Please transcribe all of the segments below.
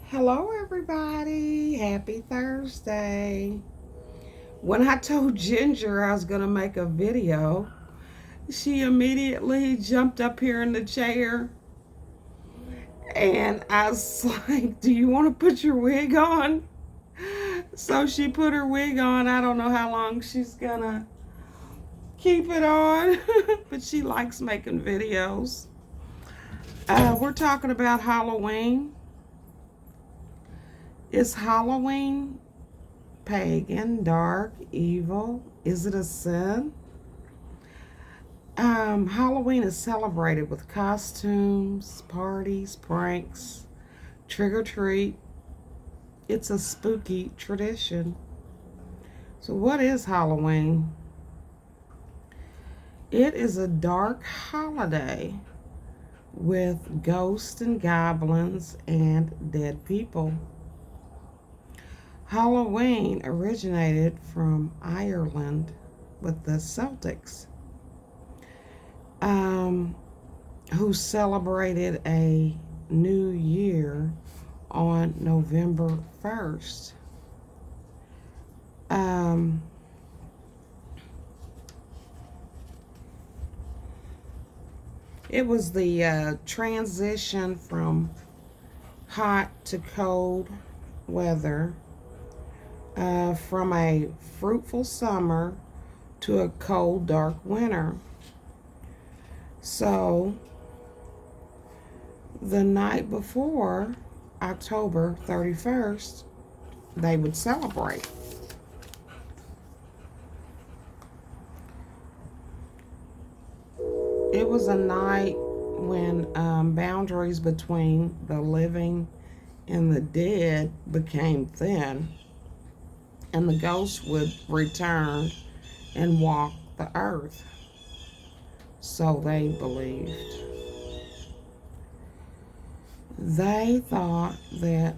Hello, everybody. Happy Thursday. When I told Ginger I was going to make a video, she immediately jumped up here in the chair and I was like, "Do you want to put your wig on?" So she put her wig on. I don't know how long she's going to keep it on, but she likes making videos. We're talking about Halloween. Is Halloween pagan, dark, evil? Is it a sin? Halloween is celebrated with costumes, parties, pranks, trick or treat. It's a spooky tradition. So, what is Halloween? It is a dark holiday with ghosts and goblins and dead people. Halloween originated from Ireland with the Celtics, um, who celebrated a new year on November 1st. Um, it was the transition from hot to cold weather, from a fruitful summer to a cold, dark winter. So, the night before October 31st, they would celebrate. It was a night when boundaries between the living and the dead became thin, and the ghosts would return and walk the earth. So they believed. They thought that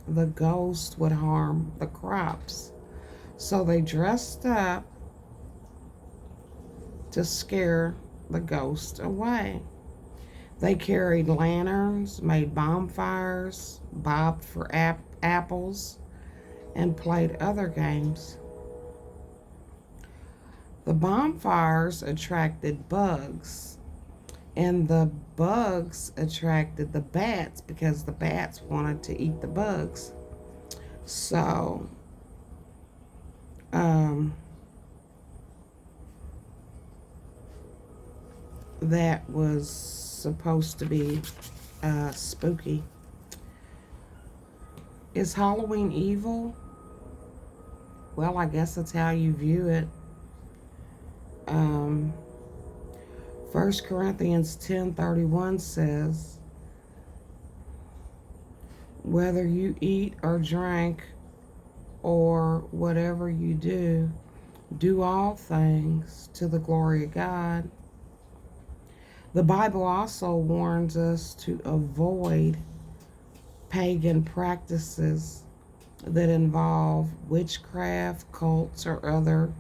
the ghost would harm the crops. So they dressed up to scare the ghost away. They carried lanterns, made bonfires, bobbed for apples, and played other games. The bonfires attracted bugs, and the bugs attracted the bats because the bats wanted to eat the bugs. So, that was supposed to be spooky. Is Halloween evil? Well, I guess that's how you view it. Um, 1 Corinthians 10:31 says, "Whether you eat or drink or whatever you do, do all things to the glory of God." The Bible also warns us to avoid pagan practices that involve witchcraft, cults, or other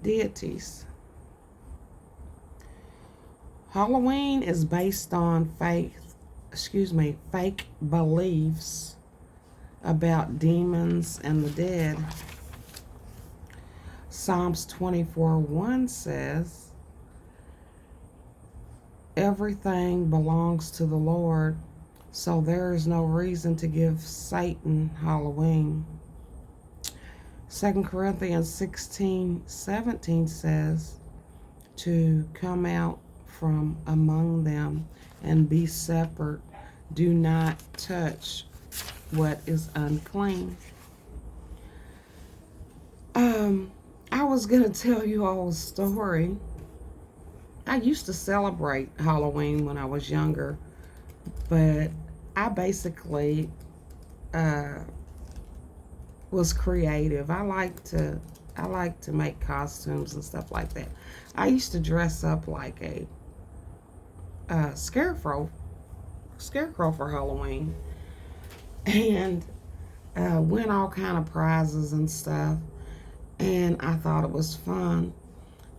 deities. Halloween is based on fake beliefs about demons and the dead. Psalms 24:1 says, "Everything belongs to the Lord, so there is no reason to give Satan Halloween." 2 Corinthians 16:17 says, "To come out from among them and be separate. Do not touch what is unclean." I was going to tell you all a story. I used to celebrate Halloween when I was younger, but I basically was creative. I like to make costumes and stuff like that. I used to dress up like a scarecrow for Halloween, and win all kind of prizes and stuff. And I thought it was fun.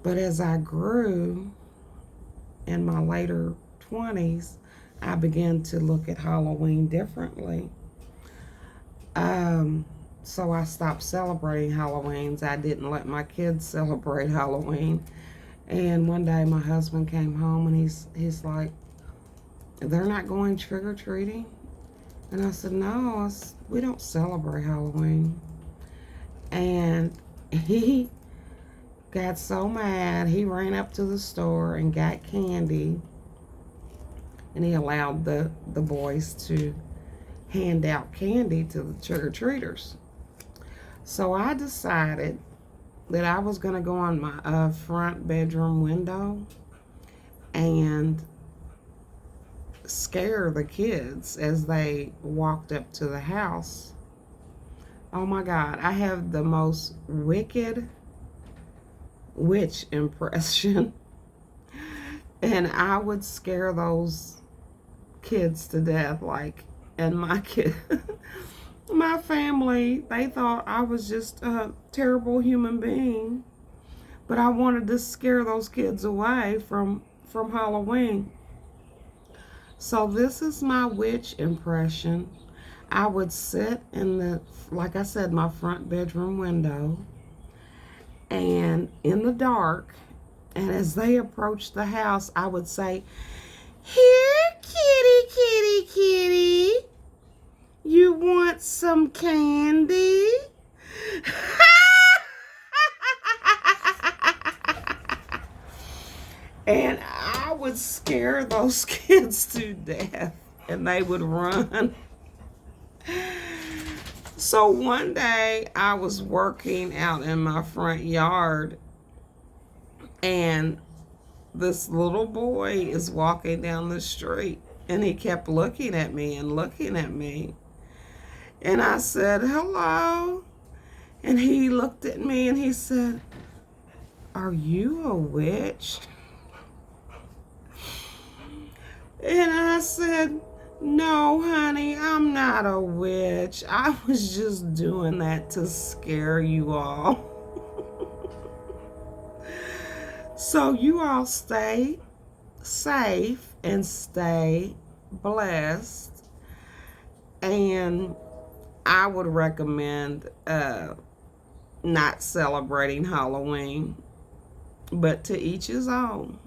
But as I grew in my later 20s, I began to look at Halloween differently. So I stopped celebrating Halloweens. I didn't let my kids celebrate Halloween. And one day my husband came home and he's like, they're not going trick or treating? And I said, no, we don't celebrate Halloween. And he got so mad, he ran up to the store and got candy. And he allowed the boys to hand out candy to the trick or treaters. So I decided that I was going to go on my front bedroom window and scare the kids as they walked up to the house. Oh my God, I have the most wicked witch impression. And I would scare those kids to death. And my kid, my family, they thought I was just a terrible human being. But I wanted to scare those kids away from Halloween. So this is my witch impression. I would sit in like I said, my front bedroom window, and in the dark, and as they approached the house, I would say, "Here, kitty, kitty, kitty, you want some candy?" And I would scare those kids to death, and they would run. So one day I was working out in my front yard, and this little boy is walking down the street, and he kept looking at me and looking at me. And I said, "Hello." And he looked at me and he said, "Are you a witch?" And I said, "No, honey, I'm not a witch. I was just doing that to scare you all." So you all stay safe and stay blessed. And I would recommend not celebrating Halloween, but to each his own.